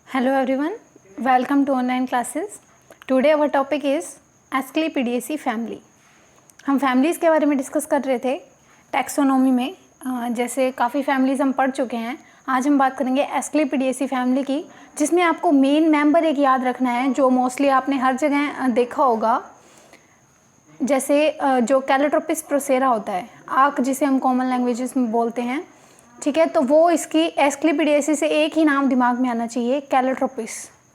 Hello everyone, welcome to online classes. Today our topic is Asclepiadaceae family. हम families के बारे में discuss कर रहे थे टैक्सोनॉमी में। जैसे काफ़ी फैमिलीज़ हम पढ़ चुके हैं। आज हम बात करेंगे एस्क्लेपिडिएसी फैमिली की, जिसमें आपको मेन मेंबर एक याद रखना है जो मोस्टली आपने हर जगह देखा होगा। जैसे जो कैलोट्रोपिस प्रोसेरा होता है, आँख जिसे हम कॉमन लैंग्वेजेस में बोलते हैं, ठीक है, तो वो इसकी एस्क्लेपिडिएसी से एक ही नाम दिमाग में आना चाहिए, कैलोट्रोपिस,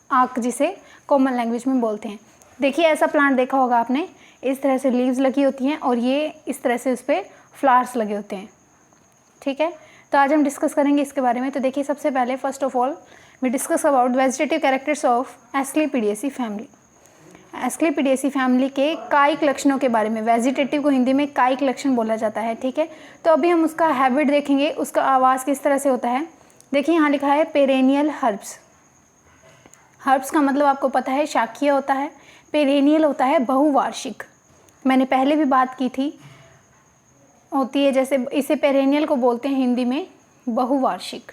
आँख जिसे कॉमन लैंग्वेज में बोलते हैं। देखिए ऐसा प्लांट देखा होगा आपने, इस तरह से लीव्स लगी होती हैं और ये इस तरह से उस पर फ्लावर्स लगे होते हैं। ठीक है, तो आज हम डिस्कस करेंगे इसके बारे में। तो देखिए सबसे पहले first of all we discuss about vegetative characters of Asclepiadaceae family. Asclepiadaceae family के कायिक लक्षणों के बारे में। वेजिटेटिव को हिंदी में कायिक लक्षण बोला जाता है। ठीक है, तो अभी हम उसका हैबिट देखेंगे, उसका आवाज़ किस तरह से होता है। देखिए यहाँ लिखा है पेरेनियल हर्ब्स। हर्ब्स का मतलब आपको पता है शाकीय होता है, पेरेनियल होता है बहुवार्षिक। मैंने पहले भी बात की थी, होती है जैसे इसे पेरेनियल को बोलते हैं हिंदी में बहुवार्षिक,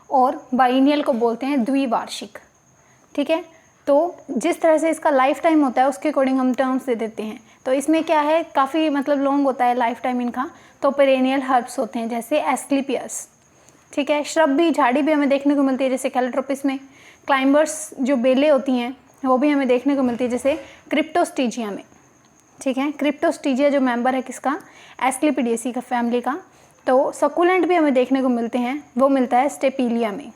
और बाइनियल को बोलते हैं द्विवार्षिक। ठीक है, तो जिस तरह से इसका लाइफ टाइम होता है उसके अकॉर्डिंग हम टर्म्स दे देते हैं। तो इसमें क्या है, काफ़ी मतलब लॉन्ग होता है लाइफ टाइम इनका, तो पेरेनियल हर्ब्स होते हैं जैसे एस्क्लेपियस। ठीक है, श्रब भी, झाड़ी भी हमें देखने को मिलती है जैसे कैलोट्रोपिस में। क्लाइंबर्स जो बेलें होती हैं वो भी हमें देखने को मिलती है जैसे क्रिप्टोस्टीजिया में। ठीक है, क्रिप्टोस्टीजिया जो मेंबर है किसका, एस्क्लेपिडिएसी का फैमिली का। तो सकुलेंट भी हमें देखने को मिलते हैं, वो मिलता है स्टेपिलिया में।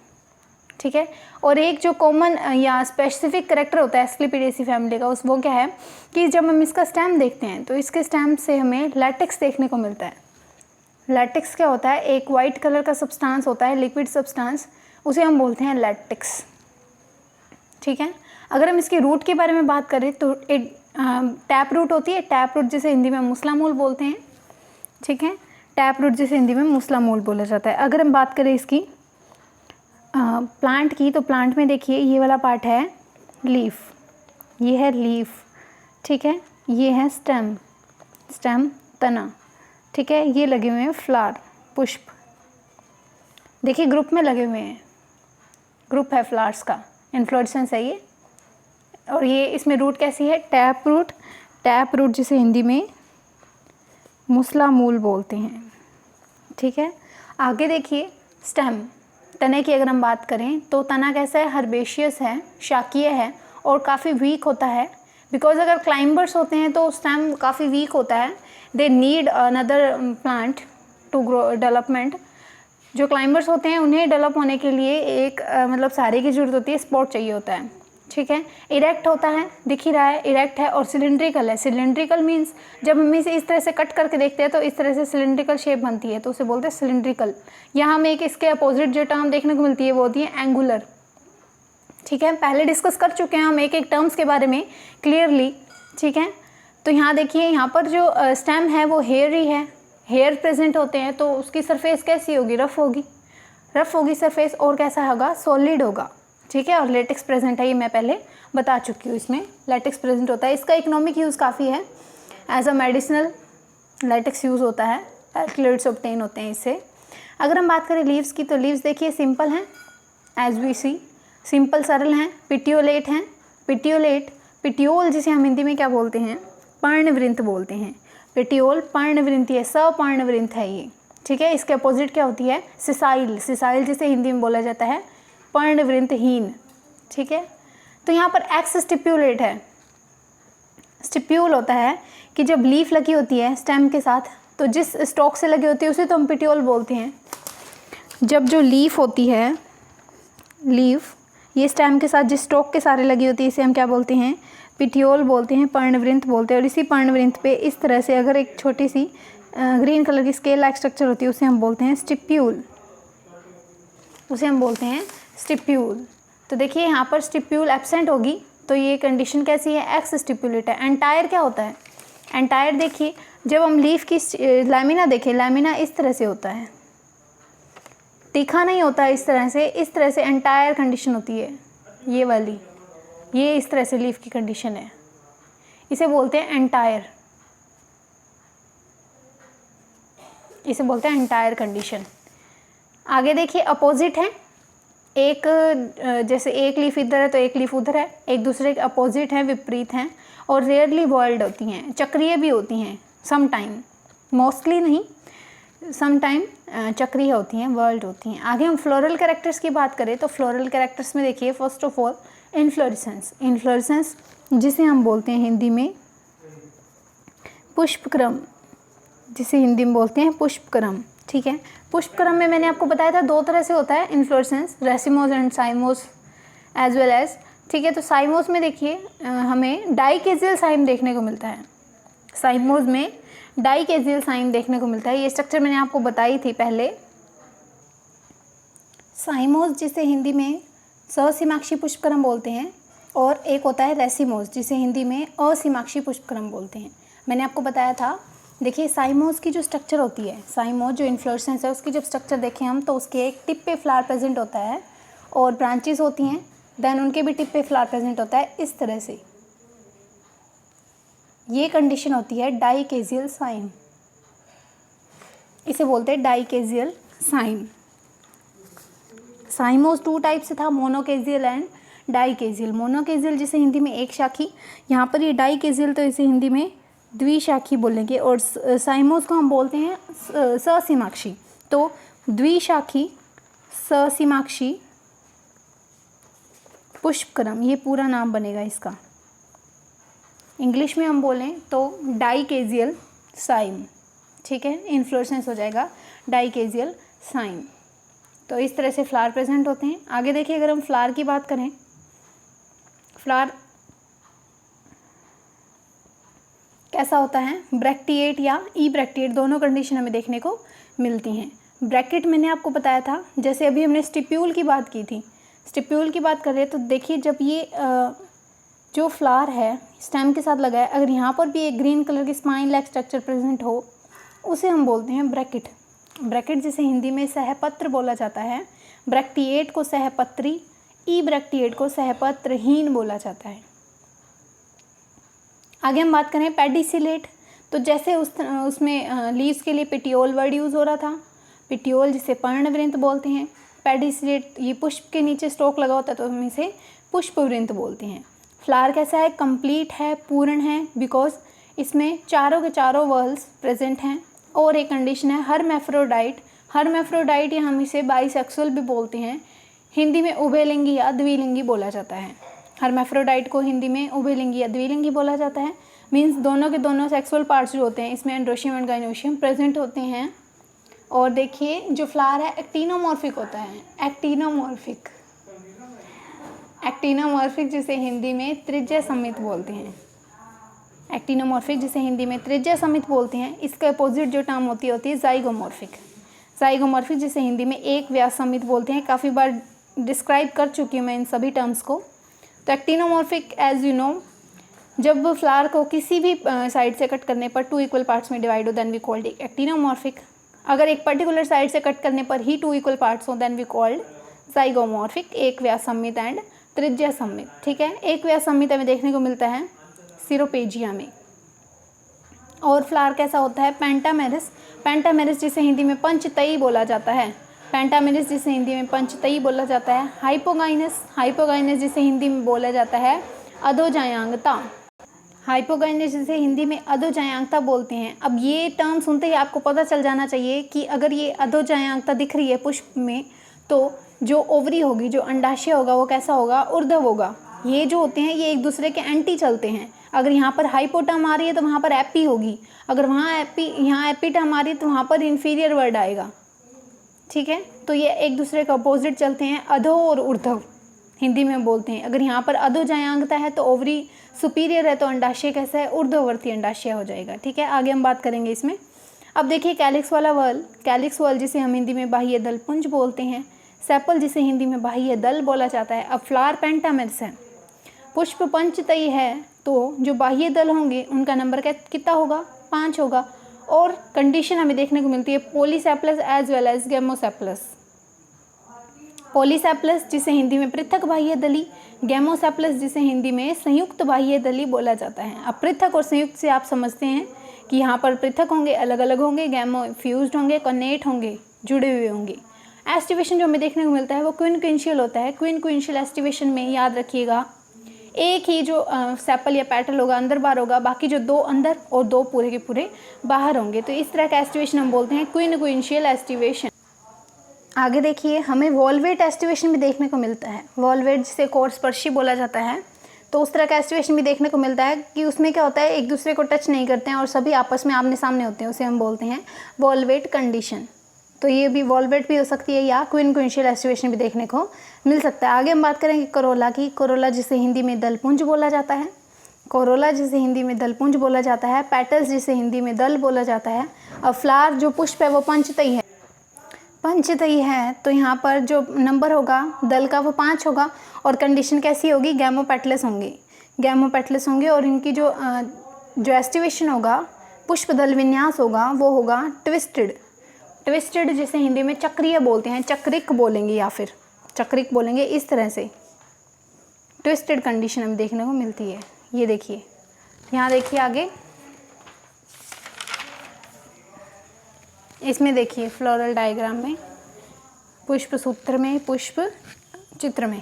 ठीक है, और एक जो कॉमन या स्पेसिफिक करेक्टर होता है एस्क्लेपिडिएसी फैमिली का, उस वो क्या है कि जब हम इसका स्टेम देखते हैं तो इसके स्टेम से हमें लैटेक्स देखने को मिलता है। लैटेक्स क्या होता है, एक वाइट कलर का सब्सटेंस होता है, लिक्विड सब्सटेंस, उसे हम बोलते हैं लैटेक्स। ठीक है, अगर हम इसकी रूट के बारे में बात करें तो एक टैप रूट होती है, टैप रूट जिसे हिंदी में मूसला मूल बोलते हैं। ठीक है, टैप रूट जिसे हिंदी में मूसला मूल बोला जाता है। अगर हम बात करें इसकी प्लांट की, तो प्लांट में देखिए ये वाला पार्ट है लीफ, ये है लीफ। ठीक है, ये है स्टेम, स्टेम तना। ठीक है, ये लगे हुए हैं फ्लावर, पुष्प। देखिए ग्रुप में लगे हुए हैं, ग्रुप है फ्लावर्स का, इन्फ्लोरेसेंस है ये। और ये इसमें रूट कैसी है, टैप रूट, टैप रूट जिसे हिंदी में मूसला मूल बोलते हैं। ठीक है, आगे देखिए स्टेम, तने की अगर हम बात करें तो तना कैसा है, हर्बेशियस है, शाकीय है और काफ़ी वीक होता है। बिकॉज अगर क्लाइंबर्स होते हैं तो स्टेम काफ़ी वीक होता है, they need another plant to grow development. जो क्लाइंबर्स होते हैं उन्हें डेवलप होने के लिए एक मतलब सहारे की जरूरत होती है, सपोर्ट चाहिए होता है। ठीक है, इरेक्ट होता है, दिख ही रहा है इरेक्ट है, और सिलेंड्रिकल है। सिलेंड्रिकल मीन्स जब हम इसे इस तरह से कट करके देखते हैं तो इस तरह से सिलेंड्रिकल शेप बनती है, तो उसे बोलते हैं सिलेंड्रिकल। यहाँ हमें एक इसके अपोजिट जो टर्म देखने को मिलती है वो होती है एंगुलर। ठीक है, पहले डिस्कस कर चुके हैं हम एक एक टर्म्स के बारे में क्लियरली। ठीक है, तो यहाँ देखिए, यहाँ पर जो स्टेम है वो हेयरी है, हेयर प्रेजेंट होते हैं, तो उसकी सरफेस कैसी होगी, रफ होगी, रफ होगी सरफेस, और कैसा होगा, सॉलिड होगा। ठीक है, और लेटेक्स प्रेजेंट है, ये मैं पहले बता चुकी हूँ, इसमें लेटेक्स प्रेजेंट होता है। इसका इकोनॉमिक यूज़ काफ़ी है, as a medicinal latex use होता है, एल्कलॉइड्स ऑब्टेन होते हैं इससे। अगर हम बात करें लीव्स की, तो लीव्स देखिए सिंपल हैं, एज वी सी, सिंपल सरल हैं, पिटियोलेट हैं। पिटियोलेट, पिटियोल जिसे हम हिंदी में क्या बोलते हैं, पर्णवृंत बोलते हैं। पिटियोल पर्णवृंती है, सपर्णवृंत है ये। ठीक है, इसके अपोजिट क्या होती है, सिसाइल, सिसाइल जिसे हिंदी में बोला जाता है पर्णवृंतहीन। ठीक है, तो यहाँ पर एक्स स्टिप्यूलेट है। स्टिप्यूल होता है कि जब लीफ लगी होती है स्टेम के साथ, तो जिस स्टॉक से लगी होती है उसे तो हम पिटियोल बोलते हैं। जब जो लीफ होती है, लीफ ये स्टेम के साथ जिस स्टॉक के सारे लगी होती है, इसे हम क्या बोलते हैं, पिटियोल बोलते हैं, पर्णवृंत बोलते हैं। और इसी पर्णवृंत पे इस तरह से अगर एक छोटी सी ग्रीन कलर की स्केल लाइक स्ट्रक्चर होती है, उसे हम बोलते हैं स्टिप्यूल, उसे हम बोलते हैं स्टिप्यूल। तो देखिए यहाँ पर स्टिप्यूल एब्सेंट होगी, तो ये कंडीशन कैसी है, एक्स स्टिप्यूलेट है। एंटायर क्या होता है, एंटायर देखिए जब हम लीफ की लैमिना देखें, लैमिना इस तरह से होता है, तीखा नहीं होता है, इस तरह से एंटायर कंडीशन होती है, ये वाली, ये इस तरह से लीफ की कंडीशन है, इसे बोलते हैं एंटायर, इसे बोलते हैं एंटायर कंडीशन। आगे देखिए अपोजिट है, एक जैसे एक लीफ इधर है तो एक लीफ उधर है, एक दूसरे के अपोजिट हैं, विपरीत हैं, और रेयरली वर्ल्ड होती हैं, चक्रीय भी होती हैं सम टाइम, मोस्टली नहीं, सम टाइम चक्रीय होती हैं, वर्ल्ड होती हैं। आगे हम फ्लोरल कैरेक्टर्स की बात करें तो फ्लोरल कैरेक्टर्स में देखिए first of all inflorescence. Inflorescence जिसे हम बोलते हैं हिंदी में पुष्पक्रम, जिसे हिंदी में बोलते हैं पुष्पक्रम, ठीक है। पुष्पक्रम में मैंने आपको बताया था 2 तरह से होता है inflorescence, racemose and cymose as well as, ठीक है। तो साइमोस में देखिए हमें डाइकेजियल साइम देखने को मिलता है, साइमोस में डाइकेजियल साइम देखने को मिलता है। ये स्ट्रक्चर मैंने आपको बताई थी पहले। साइमोस जिसे हिंदी में ससीमाक्षी पुष्पक्रम बोलते हैं, और एक होता है रेसिमोस जिसे हिंदी में असीमाक्षी पुष्पक्रम बोलते हैं। मैंने आपको बताया था, देखिए साइमोस की जो स्ट्रक्चर होती है, साइमोस जो इन्फ्लोरेसेंस है उसकी जब स्ट्रक्चर देखें हम तो उसके एक टिप पे फ्लावर प्रेजेंट होता है और ब्रांचेस होती हैं, देन उनके भी टिप पे फ्लावर प्रेजेंट होता है इस तरह से। ये कंडीशन होती है डाइकेजियल साइम, इसे बोलते हैं डाइकेजियल साइम। साइमोस 2 टाइप से था, मोनोकेजियल एंड डाइकेजियल। मोनोकेजियल जिसे हिंदी में एक शाखी, यहाँ पर ये डाइकेजियल तो इसे हिंदी में द्विशाखी बोलेंगे, और साइमोस को हम बोलते हैं ससीमाक्षी। तो द्विशाखी ससीमाक्षी पुष्पक्रम, ये पूरा नाम बनेगा इसका। इंग्लिश में हम बोलें तो डाइकेजियल साइम, ठीक है। इन्फ्लोरेसेंस हो जाएगा डाइकेजियल साइम। तो इस तरह से फ्लावर प्रेजेंट होते हैं। आगे देखिए अगर हम फ्लावर की बात करें, फ्लावर कैसा होता है, ब्रैक्टिएट या ई ब्रैक्टिएट, दोनों कंडीशन हमें देखने को मिलती हैं। ब्रैकेट मैंने आपको बताया था, जैसे अभी हमने स्टिप्यूल की बात की थी, स्टिप्यूल की बात कर रहे हैं तो देखिए जब ये जो फ्लावर है स्टेम के साथ लगा है, अगर यहाँ पर भी एक ग्रीन कलर की स्पाइन लाइक स्ट्रक्चर प्रेजेंट हो, उसे हम बोलते हैं ब्रैकेट। ब्रैकेट जिसे हिंदी में सहपत्र बोला जाता है, ब्रैक्टिएट को सहपत्री, ई ब्रैक्टिएट को सहपत्रहीन बोला जाता है। आगे हम बात करें पेडिसिलेट, तो जैसे उसमें लीव्स के लिए पिटियोल वर्ड यूज़ हो रहा था, पिटियोल जिसे पर्णवृंत बोलते हैं। पेडिसिलेट ये पुष्प के नीचे स्टोक लगा होता है तो हम इसे पुष्पवृंत बोलते हैं। फ्लावर कैसा है, कंप्लीट है, पूर्ण है, बिकॉज इसमें चारों के चारों वर्ल्स प्रेजेंट हैं। और एक कंडीशन है हर्मैफ्रोडाइट, हर्मैफ्रोडाइट या हम इसे बाइसेक्सुअल भी बोलते हैं, हिंदी में उभयलिंगी या द्विलिंगी बोला जाता है। हर्मैफ्रोडाइट को हिंदी में उभयलिंगी या द्विलिंगी बोला जाता है, मीन्स दोनों के दोनों सेक्सुअल पार्ट्स जो होते हैं इसमें एंड्रोशियम एंड गाइनोशियम प्रेजेंट होते हैं। और देखिए जो फ्लावर है एक्टिनोमॉर्फिक होता है, एक्टिनोमॉर्फिक, एक्टिनोमॉर्फिक जिसे हिंदी में त्रिज्या समित बोलते हैं, एक्टिनोमॉर्फिक जिसे हिंदी में त्रिज्या समित बोलते हैं। इसका अपोजिट जो टर्म होती है ज़ाइगोमॉर्फिक, ज़ाइगोमॉर्फिक जिसे हिंदी में एक व्यास समित बोलते हैं। काफ़ी बार डिस्क्राइब कर चुकी हूँ मैं इन सभी टर्म्स को। तो एक्टिनोमॉर्फिक एज यू नो, जब फ्लावर को किसी भी साइड से कट करने पर 2 इक्वल पार्ट्स में डिवाइड हो देन वी कॉल्ड एक्टिनोमॉर्फिक। अगर एक पर्टिकुलर साइड से कट करने पर ही 2 इक्वल पार्ट्स हो देन वी कॉल्ड ज़ाइगोमॉर्फिक, एक व्यास समित एंड त्रिज्या समित, ठीक है। एक व्यास समित हमें देखने को मिलता है सिरोपेजिया में। और फ्लावर कैसा होता है, पेंटामेरिस, पेंटामेरिस जिसे हिंदी में पंचतई बोला जाता है, पेंटामेरिस जिसे हिंदी में पंचतई बोला जाता है। हाइपोगाइनस, हाइपोगाइनस जिसे हिंदी में बोला जाता है अधोजायांगता, हाइपोगाइनस जिसे हिंदी में अधोजायांगता बोलते हैं। अब ये टर्म सुनते ही आपको पता चल जाना चाहिए कि अगर ये अधोजायांगता दिख रही है पुष्प में तो जो ओवरी होगी, जो अंडाशय होगा वो कैसा होगा, ऊर्ध्व होगा। ये जो होते हैं ये एक दूसरे के एंटी चलते हैं। अगर यहाँ पर हाइपो टर्म आ रही है तो वहाँ पर एपी होगी, अगर यहाँ एपी टर्म आ रही है तो वहाँ पर इन्फीरियर वर्ड आएगा, ठीक है। तो ये एक दूसरे के अपोजिट चलते हैं, अधो और ऊर्ध्व हिंदी में बोलते हैं। अगर यहाँ पर अधोजायांगता है तो ओवरी सुपीरियर है तो अंडाशय कैसा है, ऊर्ध्ववर्ती अंडाशय हो जाएगा, ठीक है। आगे हम बात करेंगे इसमें। अब देखिए कैलिक्स वाला वर्ल, कैलिक्स वर्ल जिसे हम हिंदी में बाह्य दल पुंज बोलते हैं, सेपल जिसे हिंदी में बाह्य दल बोला जाता है। अब फ्लावर पेंटामेरिस है, पुष्प पंचतई है, तो जो बाह्य दल होंगे उनका नंबर कितना होगा, 5 होगा। और कंडीशन हमें देखने को मिलती है पॉलीसेप्लस एज वेल एज गेमोसेप्लस, पॉलीसेप्लस जिसे हिंदी में पृथक बाह्य दली, गेमोसेप्लस जिसे हिंदी में संयुक्त बाह्य दली बोला जाता है। अब पृथक और संयुक्त से आप समझते हैं कि यहाँ पर पृथक होंगे, अलग अलग होंगे, गैमो फ्यूज्ड होंगे, कनेट होंगे, जुड़े हुए होंगे। एस्टिवेशन जो हमें देखने को मिलता है वो क्विनक्विंशियल होता है। क्विनक्विंशियल एस्टिवेशन में याद रखिएगा एक ही जो सेपल या पेटल होगा अंदर बाहर होगा, बाकी जो 2 अंदर और 2 पूरे के पूरे बाहर होंगे। तो इस तरह का एस्टिवेशन हम बोलते हैं क्विनक्विंशियल एस्टिवेशन। आगे देखिए हमें वॉल्वेट एस्टिवेशन भी देखने को मिलता है। वॉल्वेट जिसे कोरस्पर्शी बोला जाता है, तो उस तरह का एस्टिवेशन भी देखने को मिलता है कि उसमें क्या होता है, एक दूसरे को टच नहीं करते हैं और सभी आपस में आमने सामने होते हैं, उसे हम बोलते हैं वॉल्वेट कंडीशन। तो ये भी वॉल्वेट भी हो सकती है या क्विनक्विंशियल एस्टिवेशन भी देखने को मिल सकता है। आगे हम बात करेंगे कोरोला की। कोरोला जिसे हिंदी में दलपुंज बोला जाता है। कोरोला जिसे हिंदी में दलपुंज बोला जाता है। पेटल्स जिसे हिंदी में दल बोला जाता है। और फ्लावर जो पुष्प है वो पंचतई है। पंचतई है तो यहाँ पर जो नंबर होगा दल का वो 5 होगा और कंडीशन कैसी होगी, गैमोपेटलस होंगे। गैमोपेटलस होंगे और इनकी जो एस्टिवेशन होगा, पुष्प दल विन्यास होगा वो होगा ट्विस्टेड। ट्विस्टेड जिसे हिंदी में चक्रीय बोलते हैं, चक्रिक बोलेंगे या फिर चक्रिक बोलेंगे। इस तरह से ट्विस्टेड कंडीशन हमें देखने को मिलती है। ये देखिए, यहाँ देखिए आगे इसमें देखिए फ्लोरल डायग्राम में, पुष्प सूत्र में, पुष्प चित्र में,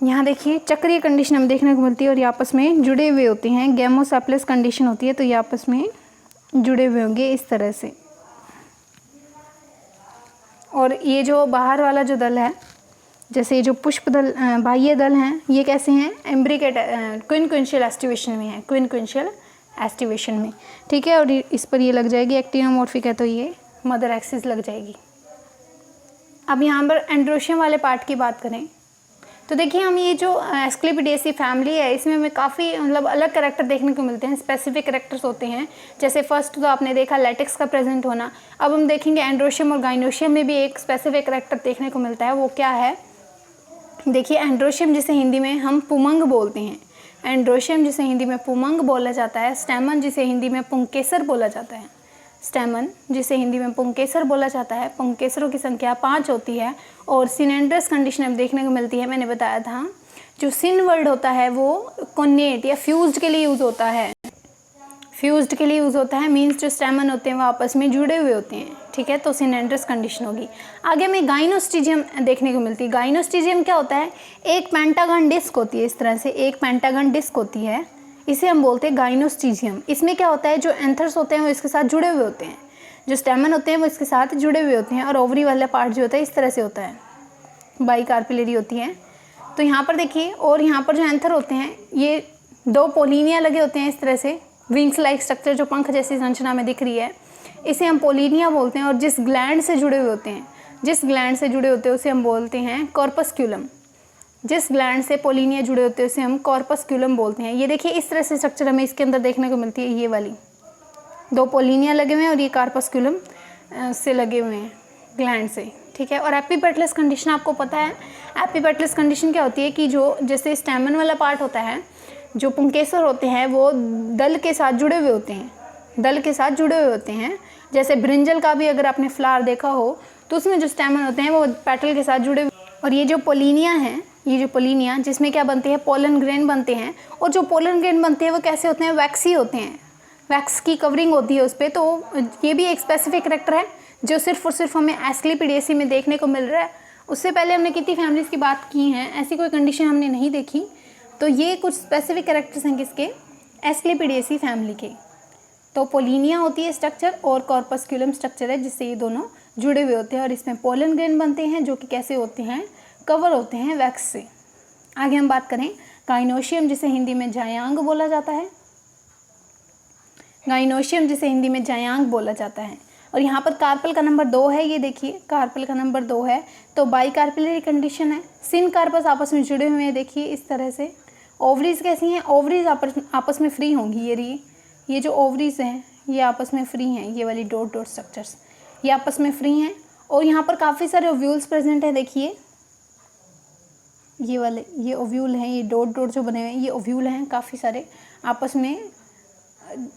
यहाँ देखिए चक्रीय कंडीशन हमें देखने को मिलती है और ये आपस में जुड़े हुए होते हैं। गैमोसेप्लस कंडीशन होती है तो ये आपस में जुड़े हुए होंगे इस तरह से। और ये जो बाहर वाला जो दल है, जैसे ये जो पुष्प दल बाह्य दल हैं, ये कैसे हैं, एम्ब्रिकेट क्विनक्विंशियल एस्टिवेशन में है, क्विनक्विंशियल एस्टिवेशन में, ठीक है। और इस पर ये लग जाएगी एक्टिनोमॉर्फिक है तो ये मदर एक्सिस लग जाएगी। अब यहाँ पर एंड्रोशियम वाले पार्ट की बात करें तो देखिए हम ये जो एस्क्लेपिडेसी फैमिली है इसमें हमें काफ़ी मतलब अलग कैरेक्टर देखने को मिलते हैं, स्पेसिफिक कैरेक्टर्स होते हैं। जैसे फर्स्ट तो आपने देखा लैटेक्स का प्रेजेंट होना। अब हम देखेंगे एंड्रोशियम और गाइनोशियम में भी एक स्पेसिफिक कैरेक्टर देखने को मिलता है, वो क्या है, देखिए एंड्रोशियम जिसे हिंदी में हम पुमंग बोलते हैं, एंड्रोशियम जिसे हिंदी में पुमंग बोला जाता है। स्टैमन जिसे हिंदी में पुंकेसर बोला जाता है, स्टैमन जिसे हिंदी में पुंकेसर बोला जाता है। पुंकेसरों की संख्या 5 होती है और सिनेंड्रस कंडीशन अब देखने को मिलती है। मैंने बताया था जो सिन वर्ड होता है वो कोनेट या फ्यूज्ड के लिए यूज़ होता है, फ्यूज्ड के लिए यूज़ होता है, मीन्स जो स्टैमन होते हैं वो आपस में जुड़े हुए होते हैं, ठीक है। तो सिनेंड्रस कंडीशन होगी। आगे में गाइनोस्टिजियम देखने को मिलती है। गाइनोस्टिजियम क्या होता है, एक पेंटागन डिस्क होती है, इस तरह से एक पेंटागन डिस्क होती है, इसे हम बोलते हैं गाइनोस्टिजियम। इसमें क्या होता है, जो एंथर्स होते हैं वो इसके साथ जुड़े हुए होते हैं, जो स्टैमन होते हैं वो इसके साथ जुड़े हुए होते हैं और ओवरी वाला पार्ट जो होता है इस तरह से होता है, बाइकार्पिलरी होती है। तो यहाँ पर देखिए, और यहाँ पर जो एंथर होते हैं ये 2 पोलिनिया लगे होते हैं इस तरह से, विंग्स लाइक स्ट्रक्चर जो पंख जैसी संरचना में दिख रही है, इसे हम पोलिनिया बोलते हैं। और जिस ग्लैंड से जुड़े हुए होते हैं, जिस ग्लैंड से जुड़े होते हैं उसे हम बोलते हैं कॉर्पस्क्यूलम। जिस ग्लैंड से पोलिनिया जुड़े होते हैं उसे हम कॉर्पस्क्यूलम बोलते हैं। ये देखिए इस तरह से स्ट्रक्चर हमें इसके अंदर देखने को मिलती है, ये वाली 2 पोलिनिया लगे हुए हैं और ये कॉर्पस्क्यूलम से लगे हुए हैं ग्लैंड से, ठीक है। और एपिपेटलस कंडीशन आपको पता है, एपिपेटलस कंडीशन क्या होती है कि जो जैसे स्टैमन वाला पार्ट होता है, जो पुंकेसर होते हैं वो दल के साथ जुड़े हुए होते हैं, दल के साथ जुड़े हुए होते हैं। जैसे ब्रिंजल का भी अगर आपने फ्लावर देखा हो तो उसमें जो स्टैमन होते हैं वो पेटल के साथ जुड़े हुए। और ये जो पोलिनिया है, ये जो पोलिनिया जिसमें क्या बनते हैं, पोलन ग्रेन बनते हैं। और जो पोलन ग्रेन बनते हैं वो कैसे होते हैं, वैक्सी होते हैं, वैक्स की कवरिंग होती है उस पर। तो ये भी एक स्पेसिफिक कैरेक्टर है जो सिर्फ और सिर्फ हमें एस्क्लेपिडेसी में देखने को मिल रहा है। उससे पहले हमने कितनी फैमिलीज़ की बात की हैं, ऐसी कोई कंडीशन हमने नहीं देखी। तो ये कुछ स्पेसिफिक कैरेक्टर्स हैं किसके, एस्क्लेपिडेसी फैमिली के। तो पोलिनिया होती है स्ट्रक्चर और कॉर्पस्क्यूलम स्ट्रक्चर है जिससे ये दोनों जुड़े हुए होते हैं। और इसमें पोलन ग्रेन बनते हैं जो कि कैसे होते हैं, कवर होते हैं वैक्स से। आगे हम बात करें गाइनोशियम जिसे हिंदी में जायांग बोला जाता है, गाइनोशियम जिसे हिंदी में जायांग बोला जाता है। और यहाँ पर कार्पल का नंबर 2 है, ये देखिए कार्पल का नंबर 2 है। तो बाइकार्पिलरी कंडीशन है, सिन कार्पस आपस में जुड़े हुए हैं, देखिए इस तरह से। ओवरीज कैसी हैं, ओवरीज आपस में फ्री होंगी। ये जो ओवरीज हैं ये आपस में फ्री हैं, ये वाली डॉट डॉट स्ट्रक्चर्स ये आपस में फ्री हैं। और यहाँ पर काफ़ी सारे ओव्यूल्स प्रेजेंट हैं, देखिए ये वाले, ये ओव्यूल हैं, ये डॉट डॉट जो बने हुए हैं ये ओव्यूल हैं, काफ़ी सारे आपस में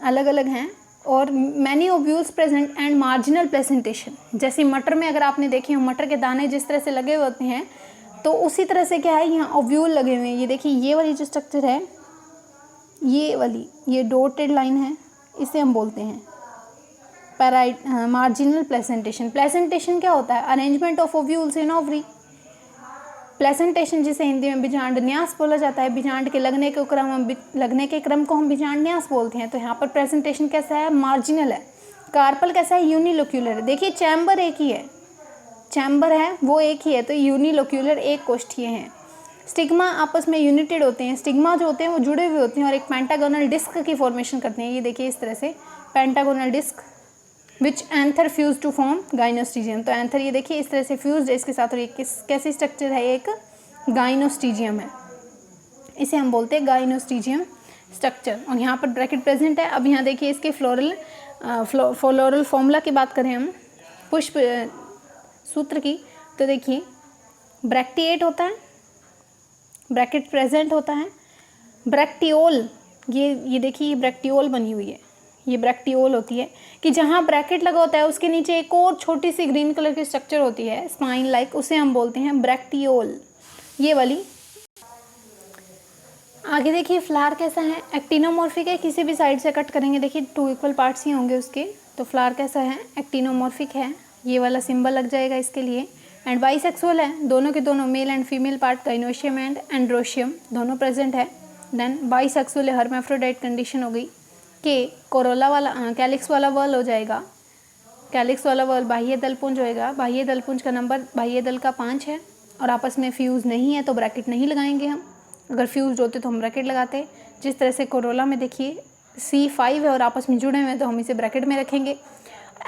अलग अलग हैं। और many ovules present and marginal presentation, जैसे मटर में अगर आपने देखे हो मटर के दाने जिस तरह से लगे हुए होते हैं तो उसी तरह से क्या है यहाँ ओव्यूल लगे हुए हैं। ये देखिए ये वाली जो स्ट्रक्चर है, ये वाली ये डॉटेड लाइन है, इसे हम बोलते हैं मार्जिनल प्लेसेंटेशन। प्लेसेंटेशन क्या होता है? Arrangement of ovules in ovary. Placentation जिसे हिंदी में बिजांड न्यास बोला जाता है। बिजांड के लगने के क्रम को हम बिजांड न्यास बोलते हैं। तो यहाँ पर प्रेजेंटेशन कैसा है? मार्जिनल है। कार्पल कैसा है? यूनिलोक्यूलर है। देखिए चैम्बर एक ही है, चैम्बर है वो एक ही है, तो यूनिलोक्यूलर एक कोष्ठीय हैं। स्टिग्मा आपस में यूनिटेड होते हैं। स्टिग्मा जो होते हैं वो जुड़े हुए होते हैं और एक पेंटागोनल डिस्क की फॉर्मेशन करते हैं। ये देखिए इस तरह से pentagonal disc which anther fuse to form gynostegium. तो एंथर ये देखिए इस तरह से फ्यूज है इसके साथ, और एक कैसी स्ट्रक्चर है? एक गाइनोस्टीजियम है, इसे हम बोलते हैं गाइनोस्टीजियम स्ट्रक्चर। और यहाँ पर ब्रैकेट प्रेजेंट है। अब यहाँ देखिए इसके फ्लोरल फॉर्मूला की बात करें हम पुष्प सूत्र की, तो देखिए ब्रैक्टिएट होता है, ब्रैकेट प्रेजेंट होता है। ब्रैक्टियोल, ये देखिए ये ब्रैक्टियोल बनी हुई है, ये ब्रैक्टियोल होती है कि जहाँ ब्रैकेट लगा होता है उसके नीचे एक और छोटी सी ग्रीन कलर की स्ट्रक्चर होती है स्पाइन लाइक, उसे हम बोलते हैं ब्रैक्टियोल, ये वाली। आगे देखिए फ्लावर कैसा है? एक्टिनोमॉर्फिक है। किसी भी साइड से कट करेंगे देखिए 2 इक्वल पार्ट्स ही होंगे उसके। तो फ्लावर कैसा है? एक्टिनोमॉर्फिक है, ये वाला सिंबल लग जाएगा इसके लिए। एंड बाइसेक्सुअल है, दोनों के दोनों male and female part gynoecium and androecium दोनों प्रेजेंट है। देन बाइसेक्सुअल है, हर्माफ्रोडाइट कंडीशन हो गई कि कोरोला वाला कैलिक्स वाला वर्ल हो जाएगा। कैलिक्स वाला वर्ल बाह्य दलपुंज होएगा। बाह्य दलपुंज का नंबर बाह्य दल का 5 है और आपस में फ्यूज़ नहीं है तो ब्रैकेट नहीं लगाएंगे हम। अगर फ्यूज होते तो हम ब्रैकेट लगाते। जिस तरह से कोरोला में देखिए C5 है और आपस में जुड़े हुए हैं तो हम इसे ब्रैकेट में रखेंगे।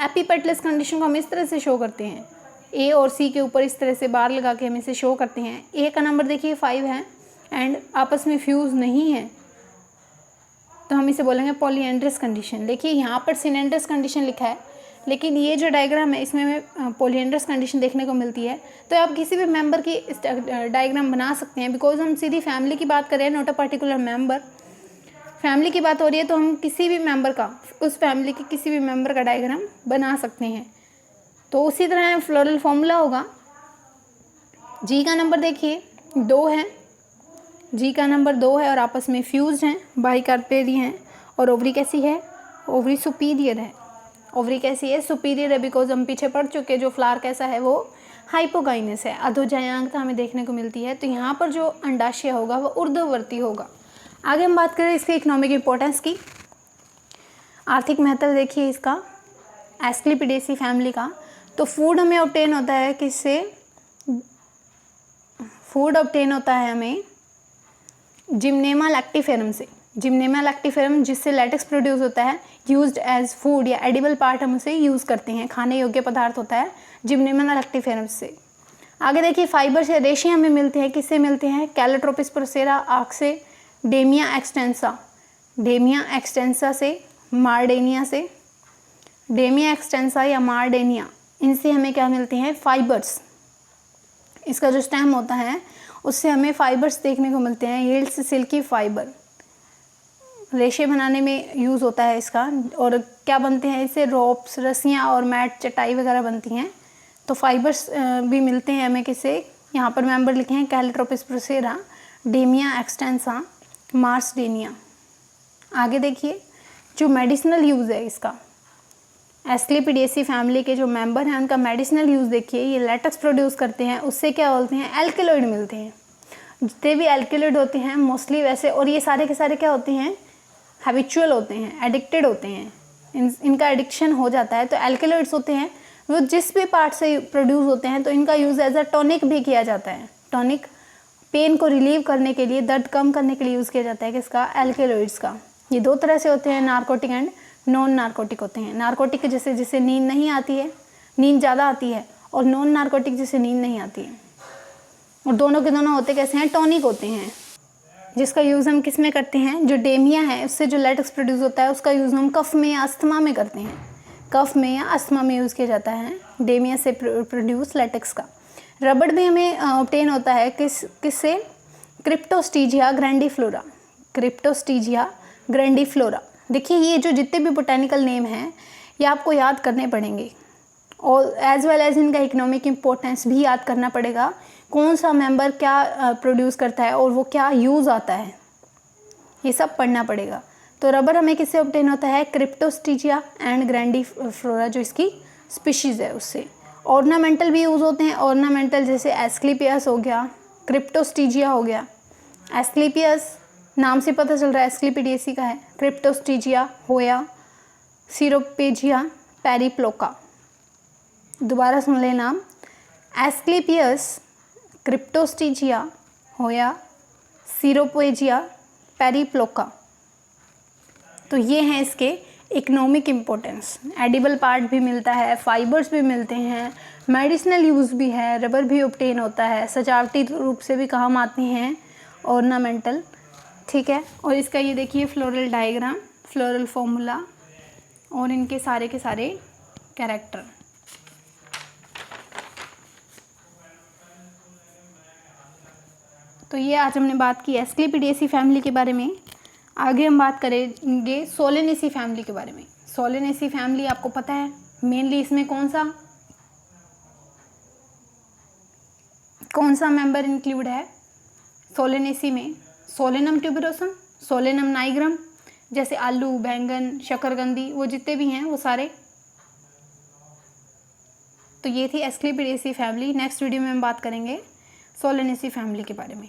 एपिपेटलेस कंडीशन को हम इस तरह से शो करते हैं, A और C के ऊपर इस तरह से बार लगा के हम इसे शो करते हैं। A का नंबर देखिए 5 है एंड आपस में फ्यूज़ नहीं है तो हम इसे बोलेंगे पॉलीएंड्रस कंडीशन। देखिए यहाँ पर सिनेंड्रस कंडीशन लिखा है, लेकिन ये जो डायग्राम है इसमें हमें पॉलीएंड्रस कंडीशन देखने को मिलती है। तो आप किसी भी मेंबर की डायग्राम बना सकते हैं, बिकॉज हम सीधी फैमिली की बात कर रहे हैं, not a particular member. Family की बात हो रही है तो हम किसी भी मेंबर का, उस फैमिली के किसी भी मेंबर का डायग्राम बना सकते हैं। तो उसी तरह फ्लोरल फॉर्मूला होगा। जी का नंबर देखिए 2 है, जी का नंबर 2 है और आपस में फ्यूज्ड हैं, बाइकार्पेरी हैं। और ओवरी कैसी है? ओवरी सुपीरियर है। ओवरी कैसी है? सुपीरियर है, बिकॉज हम पीछे पढ़ चुके जो फ्लावर कैसा है वो हाइपोगाइनस है, अधोजायांकता हमें देखने को मिलती है। तो यहाँ पर जो अंडाशय होगा वो ऊर्ध्ववर्ती होगा। आगे हम बात करें इसके इकोनॉमिक इंपॉर्टेंस की। आर्थिक महत्व देखिए इसका एस्क्लेपिडेसी फैमिली का। तो फूड हमें ऑब्टेन होता है किससे? फूड ऑब्टेन होता है हमें जिम्नेमा लैक्टिफेरम से। जिम्नेमा लैक्टिफेरम जिससे लैटेक्स प्रोड्यूस होता है, यूज्ड एज फूड या एडिबल पार्ट हम उसे यूज़ करते हैं, खाने योग्य पदार्थ होता है जिम्नेमा लैक्टिफेरम से। आगे देखिए फाइबर्स या रेशे हमें मिलते हैं, किससे मिलते हैं? कैलोट्रोपिस प्रोसेरा आर्क से, डेमिया एक्सटेंसा, डेमिया एक्सटेंसा से, मार्डेनिया से, डेमिया एक्सटेंसा या मार्डेनिया, इनसे हमें क्या मिलते हैं? फाइबर्स। इसका जो स्टेम होता है उससे हमें फाइबर्स देखने को मिलते हैं, यील्ड्स सिल्की फाइबर। रेशे बनाने में यूज़ होता है इसका। और क्या बनते हैं इससे? रोप्स, रस्सियाँ और मैट, चटाई वगैरह बनती हैं। तो फाइबर्स भी मिलते हैं हमें किससे? यहाँ पर मेंबर लिखे हैं कैलोट्रोपिस प्रोसेरा, डेमिया एक्सटेंसा, मार्सडेनिया। आगे देखिए जो मेडिसिनल यूज़ है इसका, एस्क्लेपिडेसी फैमिली के जो मेंबर हैं उनका मेडिसिनल यूज़ देखिए। ये लैटेक्स प्रोड्यूस करते हैं, उससे क्या बोलते हैं? एल्केलॉइड मिलते हैं। जितने भी एल्केलॉइड होते हैं मोस्टली वैसे, और ये सारे के सारे क्या होते हैं? हैबिचुअल होते हैं, एडिक्टेड होते हैं, इनका एडिक्शन हो जाता है। तो एल्केलॉइड्स होते हैं वो जिस भी पार्ट से प्रोड्यूस होते हैं तो इनका यूज़ एज अ टॉनिक भी किया जाता है। टॉनिक पेन को रिलीव करने के लिए, दर्द कम करने के लिए यूज़ किया जाता है किसका? एल्केलॉइड्स का। ये 2 तरह से होते हैं, नार्कोटिक एंड नॉन नार्कोटिक होते हैं। नार्कोटिक जैसे जिसे नींद नहीं आती है, नींद ज़्यादा आती है, और नॉन नार्कोटिक जिसे नींद नहीं आती है। और दोनों के दोनों होते कैसे हैं? टॉनिक होते हैं, जिसका यूज़ हम किस में करते हैं? जो डेमिया है उससे जो लैटेक्स प्रोड्यूस होता है उसका यूज़ हम कफ में या अस्थमा में करते हैं। कफ में या अस्थमा में यूज़ किया जाता है डेमिया से प्रोड्यूस लैटेक्स का। रबड़ भी हमें ऑब्टेन होता है किससे? क्रिप्टोस्टीजिया ग्रैंडिफ्लोरा, क्रिप्टोस्टीजिया ग्रैंडिफ्लोरा। देखिए ये जो जितने भी बोटेनिकल नेम हैं ये आपको याद करने पड़ेंगे, और एज वेल एज इनका इकोनॉमिक इम्पोर्टेंस भी याद करना पड़ेगा। कौन सा मेंबर क्या प्रोड्यूस करता है और वो क्या यूज़ आता है, ये सब पढ़ना पड़ेगा। तो रबर हमें किससे ऑब्टेन होता है, क्रिप्टोस्टिजिया एंड ग्रैंडीफ्लोरा जो इसकी स्पीशीज़ है उससे। ऑर्नामेंटल भी यूज़ होते हैं, ऑर्नामेंटल जैसे एस्क्लेपियस हो गया, क्रिप्टोस्टिजिया हो गया। एस्क्लेपियस नाम से पता चल रहा है एस्क्लेपिडिएसी का है, क्रिप्टोस्टिजिया होया, सीरोपेजिया, पेरिप्लोका। दोबारा सुन ले नाम, एस्क्लेपियस, क्रिप्टोस्टिजिया होया, सीरोपेजिया, पेरिप्लोका। तो ये हैं इसके इकोनॉमिक इम्पोर्टेंस। एडिबल पार्ट भी मिलता है, फाइबर्स भी मिलते हैं, मेडिसिनल यूज़ भी है, रबर भी ऑब्टेन होता है, सजावटी रूप से भी काम आते हैं, ऑर्नामेंटल, ठीक है। और इसका ये देखिए फ्लोरल डायग्राम, फ्लोरल फॉर्मूला और इनके सारे के सारे कैरेक्टर। तो ये आज हमने बात की एस्क्लेपिडिएसी फैमिली के बारे में। आगे हम बात करेंगे सोलेनेसी फैमिली के बारे में। सोलेनेसी फैमिली आपको पता है मेनली इसमें कौन सा मेंबर इंक्लूड है सोलेनेसी में, सोलेनम ट्यूबरोसम, सोलेनम नाइग्रम, जैसे आलू, बैंगन, शकरकंदी, वो जितने भी हैं वो सारे। तो ये थी एस्क्लेपिडिएसी फैमिली। नेक्स्ट वीडियो में हम बात करेंगे सोलेनेसी फैमिली के बारे में।